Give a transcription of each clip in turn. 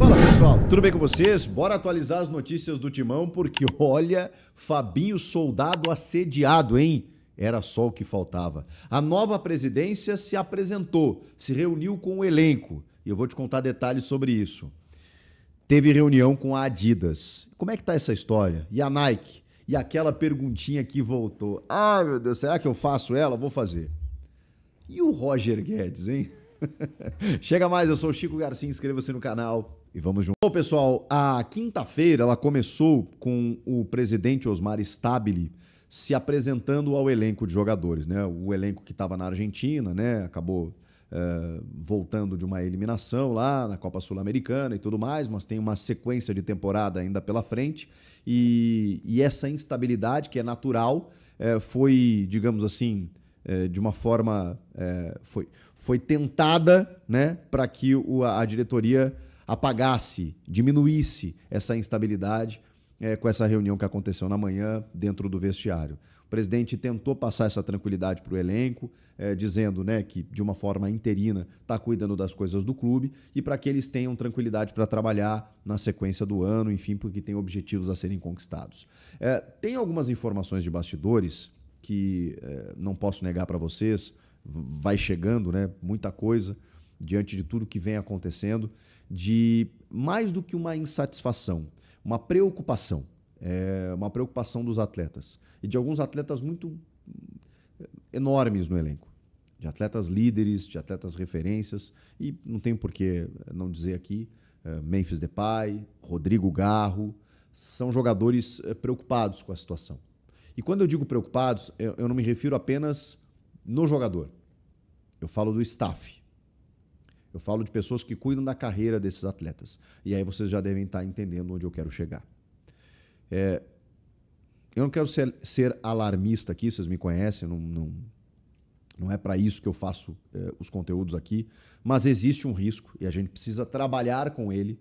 Fala pessoal, tudo bem com vocês? Bora atualizar as notícias do Timão, porque olha, Fabinho Soldado assediado, hein? Era só o que faltava. A nova presidência se apresentou, se reuniu com o elenco. E eu vou te contar detalhes sobre isso. Teve reunião com a Adidas. Como é que tá essa história? E a Nike? E aquela perguntinha que voltou. Ai, meu Deus, será que eu faço ela? Vou fazer. E o Roger Guedes, hein? Chega mais, eu sou o Chico Garcia, inscreva-se no canal e vamos junto. Bom, pessoal, a quinta-feira ela começou com o presidente Osmar Stabile se apresentando ao elenco de jogadores, né? O elenco que estava na Argentina, né? Acabou voltando de uma eliminação lá na Copa Sul-Americana e tudo mais, mas tem uma sequência de temporada ainda pela frente e essa instabilidade que é natural foi, digamos assim, de uma forma foi tentada, né, para que a diretoria apagasse, diminuísse essa instabilidade com essa reunião que aconteceu na manhã dentro do vestiário. O presidente tentou passar essa tranquilidade para o elenco, dizendo, né, que de uma forma interina está cuidando das coisas do clube e para que eles tenham tranquilidade para trabalhar na sequência do ano, enfim, porque tem objetivos a serem conquistados. Tem algumas informações de bastidores que não posso negar para vocês, vai chegando, né, muita coisa diante de tudo que vem acontecendo, de mais do que uma insatisfação, uma preocupação dos atletas e de alguns atletas muito enormes no elenco, de atletas líderes, de atletas referências e não tem por que não dizer aqui, Memphis Depay, Rodrigo Garro, são jogadores preocupados com a situação. E quando eu digo preocupados, eu não me refiro apenas no jogador. Eu falo do staff. Eu falo de pessoas que cuidam da carreira desses atletas. E aí vocês já devem estar entendendo onde eu quero chegar. Eu não quero ser alarmista aqui, vocês me conhecem, não é para isso que eu faço os conteúdos aqui, mas existe um risco e a gente precisa trabalhar com ele,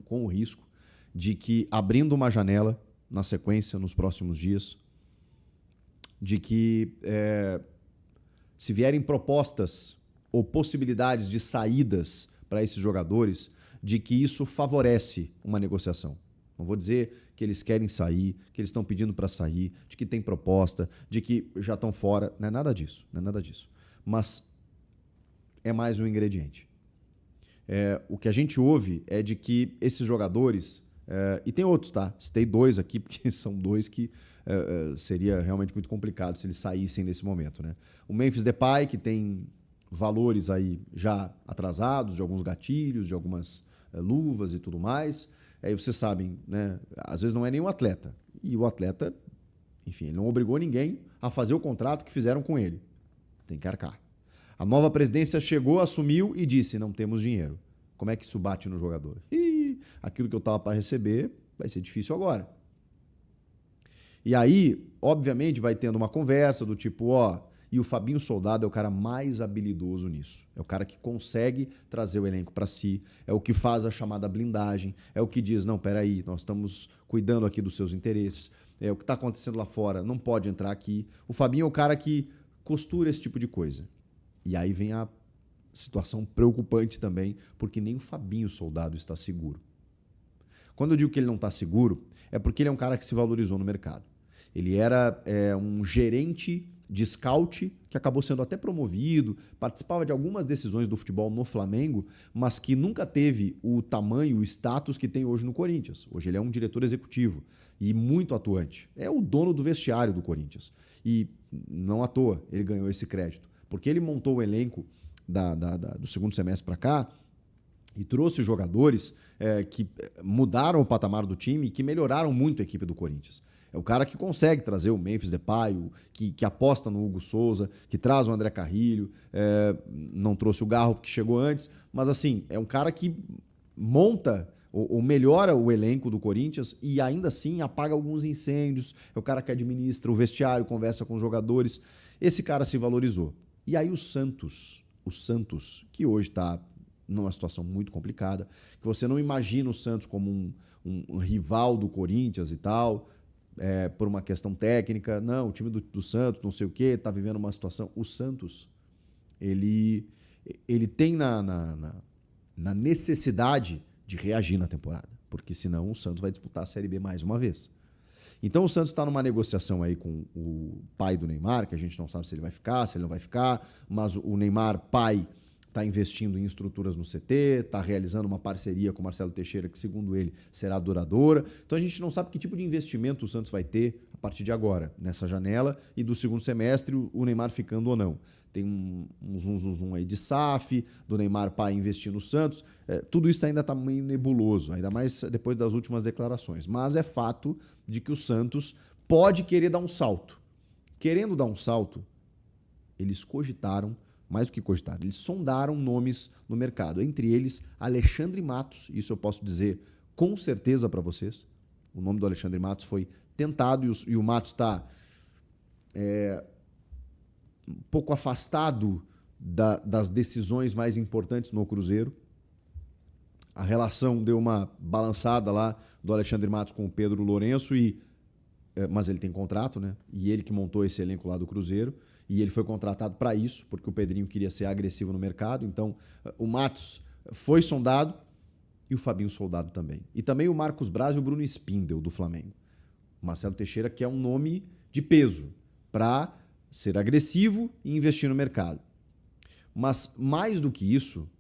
com o risco de que abrindo uma janela na sequência, nos próximos dias, de que se vierem propostas ou possibilidades de saídas para esses jogadores, de que isso favorece uma negociação. Não vou dizer que eles querem sair, que eles estão pedindo para sair, de que tem proposta, de que já estão fora. Não é nada disso, não é nada disso. Mas é mais um ingrediente. O que a gente ouve é de que esses jogadores, e tem outros, tá? Citei dois aqui, porque são dois que seria realmente muito complicado se eles saíssem nesse momento, né? O Memphis Depay, que tem valores aí já atrasados, de alguns gatilhos, de algumas luvas e tudo mais. Aí vocês sabem, né? Às vezes não é nenhum atleta. E o atleta, enfim, ele não obrigou ninguém a fazer o contrato que fizeram com ele. Tem que arcar. A nova presidência chegou, assumiu e disse, não temos dinheiro. Como é que isso bate no jogador? Aquilo que eu estava para receber vai ser difícil agora. E aí, obviamente, vai tendo uma conversa do tipo, e o Fabinho Soldado é o cara mais habilidoso nisso. É o cara que consegue trazer o elenco para si, é o que faz a chamada blindagem, é o que diz, não, peraí, nós estamos cuidando aqui dos seus interesses, é o que está acontecendo lá fora, não pode entrar aqui. O Fabinho é o cara que costura esse tipo de coisa. E aí vem a situação preocupante também, porque nem o Fabinho Soldado está seguro. Quando eu digo que ele não está seguro, é porque ele é um cara que se valorizou no mercado. Ele era um gerente de scout que acabou sendo até promovido, participava de algumas decisões do futebol no Flamengo, mas que nunca teve o tamanho, o status que tem hoje no Corinthians. Hoje ele é um diretor executivo e muito atuante. É o dono do vestiário do Corinthians. E não à toa ele ganhou esse crédito, porque ele montou o elenco do segundo semestre para cá e trouxe jogadores que mudaram o patamar do time e que melhoraram muito a equipe do Corinthians. É o cara que consegue trazer o Memphis Depay, que aposta no Hugo Souza, que traz o André Carrilho, não trouxe o Garro porque chegou antes, mas assim, é um cara que monta ou melhora o elenco do Corinthians e ainda assim apaga alguns incêndios, é o cara que administra o vestiário, conversa com os jogadores. Esse cara se valorizou. E aí o Santos, que hoje está numa situação muito complicada, que você não imagina o Santos como um rival do Corinthians e tal, por uma questão técnica. Não, o time do Santos, não sei o quê, está vivendo uma situação. O Santos, ele tem na necessidade de reagir na temporada, porque senão o Santos vai disputar a Série B mais uma vez. Então o Santos está numa negociação aí com o pai do Neymar, que a gente não sabe se ele vai ficar, se ele não vai ficar, mas o Neymar, pai, está investindo em estruturas no CT, está realizando uma parceria com o Marcelo Teixeira, que segundo ele será duradoura. Então a gente não sabe que tipo de investimento o Santos vai ter a partir de agora, nessa janela, e do segundo semestre o Neymar ficando ou não. Tem um zum aí de SAF, do Neymar pai investir no Santos. Tudo isso ainda está meio nebuloso, ainda mais depois das últimas declarações. Mas é fato de que o Santos pode querer dar um salto. Querendo dar um salto, eles cogitaram, mais do que cogitaram, eles sondaram nomes no mercado. Entre eles, Alexandre Matos, isso eu posso dizer com certeza para vocês. O nome do Alexandre Matos foi tentado e o Matos está um pouco afastado das decisões mais importantes no Cruzeiro. A relação deu uma balançada lá do Alexandre Matos com o Pedro Lourenço, mas ele tem contrato, né? E ele que montou esse elenco lá do Cruzeiro. E ele foi contratado para isso, porque o Pedrinho queria ser agressivo no mercado. Então, o Matos foi sondado e o Fabinho Soldado também. E também o Marcos Braz e o Bruno Spindel, do Flamengo. O Marcelo Teixeira, que é um nome de peso para ser agressivo e investir no mercado. Mas, mais do que isso,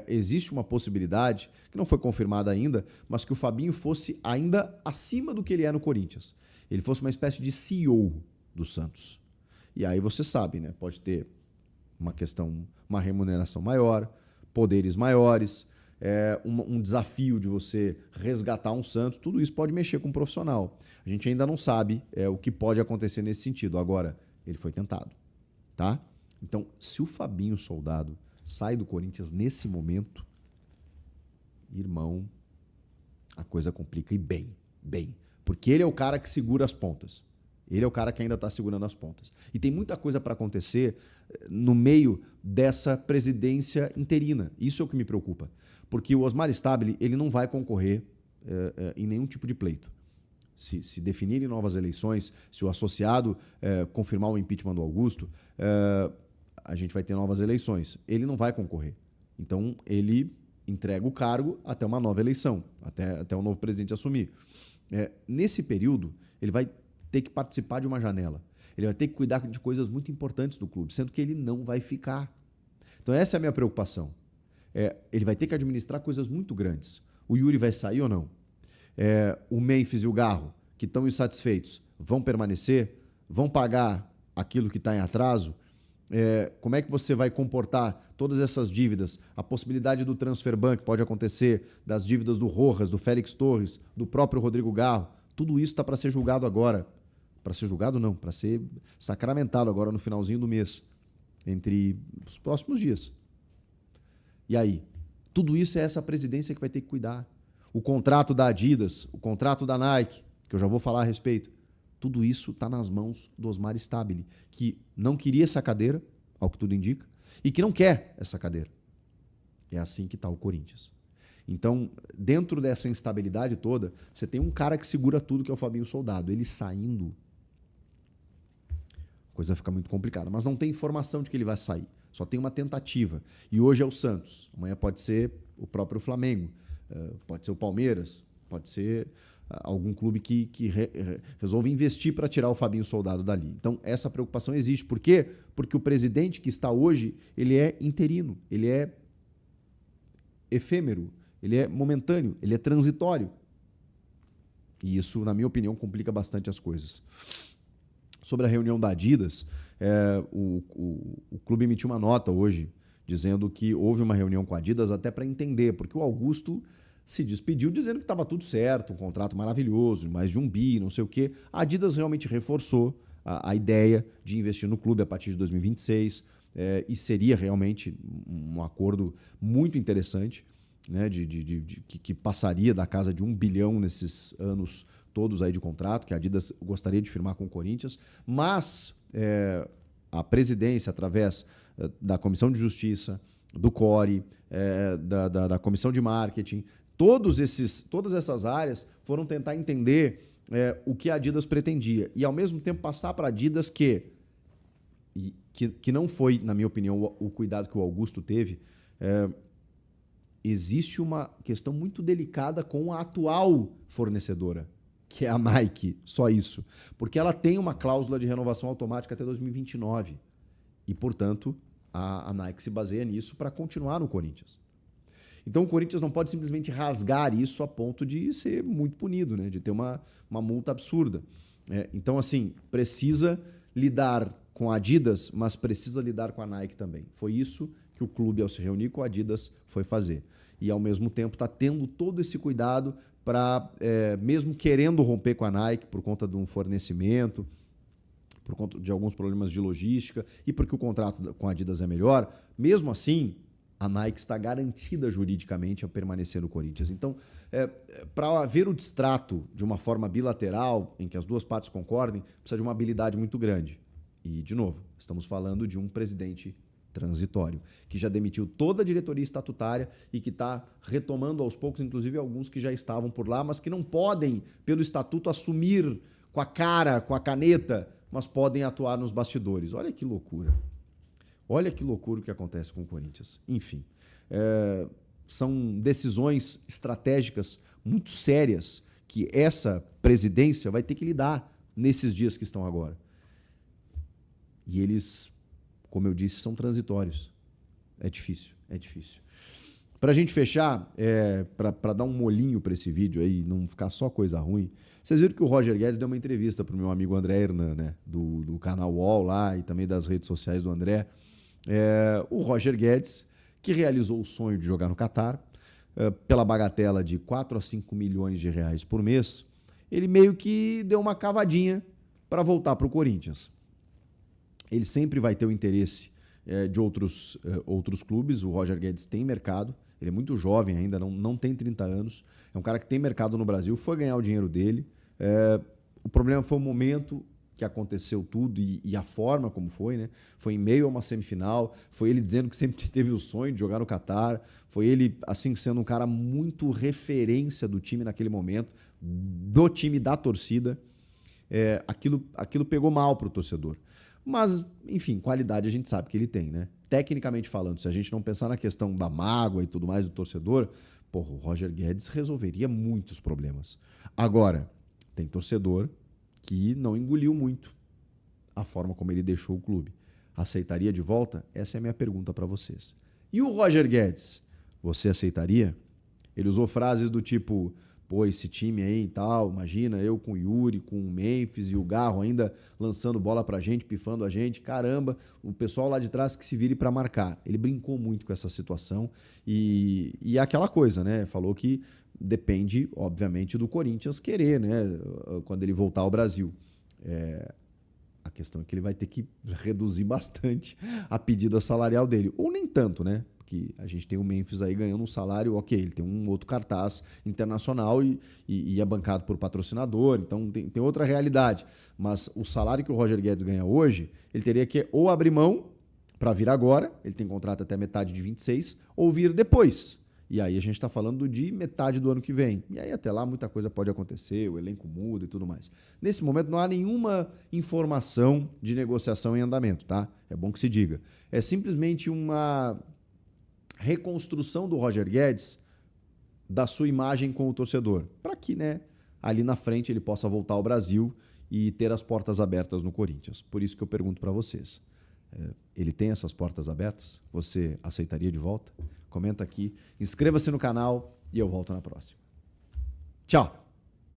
existe uma possibilidade, que não foi confirmada ainda, mas que o Fabinho fosse ainda acima do que ele é no Corinthians. Ele fosse uma espécie de CEO do Santos. E aí você sabe, né? Pode ter uma remuneração maior, poderes maiores, um desafio de você resgatar um Santos, tudo isso pode mexer com um profissional. A gente ainda não sabe o que pode acontecer nesse sentido. Agora, ele foi tentado, tá? Então, se o Fabinho Soldado sai do Corinthians nesse momento, irmão, a coisa complica e bem. Porque ele é o cara que segura as pontas. Ele é o cara que ainda está segurando as pontas. E tem muita coisa para acontecer no meio dessa presidência interina. Isso é o que me preocupa. Porque o Osmar Stabile, ele não vai concorrer em nenhum tipo de pleito. Se definirem novas eleições, se o associado confirmar o impeachment do Augusto, a gente vai ter novas eleições. Ele não vai concorrer. Então, ele entrega o cargo até uma nova eleição, até o novo presidente assumir. Nesse período, ele vai ter que participar de uma janela. Ele vai ter que cuidar de coisas muito importantes do clube, sendo que ele não vai ficar. Então essa é a minha preocupação. Ele vai ter que administrar coisas muito grandes. O Yuri vai sair ou não? O Memphis e o Garro, que estão insatisfeitos, vão permanecer? Vão pagar aquilo que está em atraso? Como é que você vai comportar todas essas dívidas? A possibilidade do transfer ban que pode acontecer, das dívidas do Rojas, do Félix Torres, do próprio Rodrigo Garro, tudo isso está para ser julgado agora. Para ser julgado não, para ser sacramentado agora no finalzinho do mês, entre os próximos dias. E aí? Tudo isso é essa presidência que vai ter que cuidar. O contrato da Adidas, o contrato da Nike, que eu já vou falar a respeito, tudo isso está nas mãos do Osmar Stabile, que não queria essa cadeira, ao que tudo indica, e que não quer essa cadeira. É assim que está o Corinthians. Então, dentro dessa instabilidade toda, você tem um cara que segura tudo, que é o Fabinho Soldado. Ele saindo, a coisa fica muito complicada. Mas não tem informação de que ele vai sair. Só tem uma tentativa. E hoje é o Santos. Amanhã pode ser o próprio Flamengo. Pode ser o Palmeiras. Pode ser algum clube que resolve investir para tirar o Fabinho Soldado dali. Então, essa preocupação existe. Por quê? Porque o presidente que está hoje, ele é interino. Ele é efêmero. Ele é momentâneo, ele é transitório. E isso, na minha opinião, complica bastante as coisas. Sobre a reunião da Adidas, o clube emitiu uma nota hoje dizendo que houve uma reunião com a Adidas até para entender, porque o Augusto se despediu dizendo que estava tudo certo, um contrato maravilhoso, mais de 1 bi, não sei o quê. A Adidas realmente reforçou a ideia de investir no clube a partir de 2026 e seria realmente um acordo muito interessante, né, que passaria da casa de 1 bilhão nesses anos todos aí de contrato, que a Adidas gostaria de firmar com o Corinthians, mas a presidência, através da Comissão de Justiça, do CORE, da Comissão de Marketing, todas essas áreas foram tentar entender o que a Adidas pretendia e, ao mesmo tempo, passar para a Adidas que não foi, na minha opinião, o cuidado que o Augusto teve, existe uma questão muito delicada com a atual fornecedora, que é a Nike, só isso. Porque ela tem uma cláusula de renovação automática até 2029. E, portanto, a Nike se baseia nisso para continuar no Corinthians. Então o Corinthians não pode simplesmente rasgar isso a ponto de ser muito punido, né? De ter uma multa absurda. Então, assim, precisa lidar com a Adidas, mas precisa lidar com a Nike também. Foi isso que o clube, ao se reunir com a Adidas, foi fazer. E, ao mesmo tempo, está tendo todo esse cuidado para, mesmo querendo romper com a Nike por conta de um fornecimento, por conta de alguns problemas de logística e porque o contrato com a Adidas é melhor, mesmo assim, a Nike está garantida juridicamente a permanecer no Corinthians. Então, para haver o distrato de uma forma bilateral, em que as duas partes concordem, precisa de uma habilidade muito grande. E, de novo, estamos falando de um presidente transitório, que já demitiu toda a diretoria estatutária e que está retomando aos poucos, inclusive alguns que já estavam por lá, mas que não podem, pelo estatuto, assumir com a cara, com a caneta, mas podem atuar nos bastidores. Olha que loucura. Olha que loucura o que acontece com o Corinthians. Enfim, são decisões estratégicas muito sérias que essa presidência vai ter que lidar nesses dias que estão agora. E eles, como eu disse, são transitórios. É difícil, é difícil. Para a gente fechar, para dar um molinho para esse vídeo aí, não ficar só coisa ruim, vocês viram que o Roger Guedes deu uma entrevista para o meu amigo André Hernan, né, do canal UOL lá e também das redes sociais do André. O Roger Guedes, que realizou o sonho de jogar no Catar, pela bagatela de 4 a 5 milhões de reais por mês, ele meio que deu uma cavadinha para voltar para o Corinthians. Ele sempre vai ter o interesse de outros clubes. O Roger Guedes tem mercado, ele é muito jovem ainda, não tem 30 anos, é um cara que tem mercado no Brasil, foi ganhar o dinheiro dele. O problema foi o momento que aconteceu tudo e a forma como foi, né? Foi em meio a uma semifinal, foi ele dizendo que sempre teve o sonho de jogar no Catar, foi ele, assim, sendo um cara muito referência do time naquele momento, do time, da torcida. Aquilo pegou mal para o torcedor. Mas, enfim, qualidade a gente sabe que ele tem, né? Tecnicamente falando, se a gente não pensar na questão da mágoa e tudo mais do torcedor, porra, o Roger Guedes resolveria muitos problemas. Agora, tem torcedor que não engoliu muito a forma como ele deixou o clube. Aceitaria de volta? Essa é a minha pergunta para vocês. E o Roger Guedes? Você aceitaria? Ele usou frases do tipo, pô, esse time aí e tal, imagina eu com o Yuri, com o Memphis e o Garro ainda lançando bola pra gente, pifando a gente, caramba, o pessoal lá de trás que se vire para marcar. Ele brincou muito com essa situação e é aquela coisa, né? Falou que depende, obviamente, do Corinthians querer, né? Quando ele voltar ao Brasil. A questão é que ele vai ter que reduzir bastante a pedida salarial dele. Ou nem tanto, né? Porque a gente tem o Memphis aí ganhando um salário, ok, ele tem um outro cartaz internacional e é bancado por patrocinador, então tem outra realidade. Mas o salário que o Roger Guedes ganha hoje, ele teria que ou abrir mão para vir agora, ele tem contrato até metade de 26, ou vir depois. E aí a gente está falando de metade do ano que vem. E aí até lá muita coisa pode acontecer, o elenco muda e tudo mais. Nesse momento não há nenhuma informação de negociação em andamento, tá? É bom que se diga. É simplesmente uma reconstrução do Roger Guedes da sua imagem com o torcedor. Para que, né, ali na frente ele possa voltar ao Brasil e ter as portas abertas no Corinthians. Por isso que eu pergunto para vocês. Ele tem essas portas abertas? Você aceitaria de volta? Comenta aqui, inscreva-se no canal e eu volto na próxima. Tchau!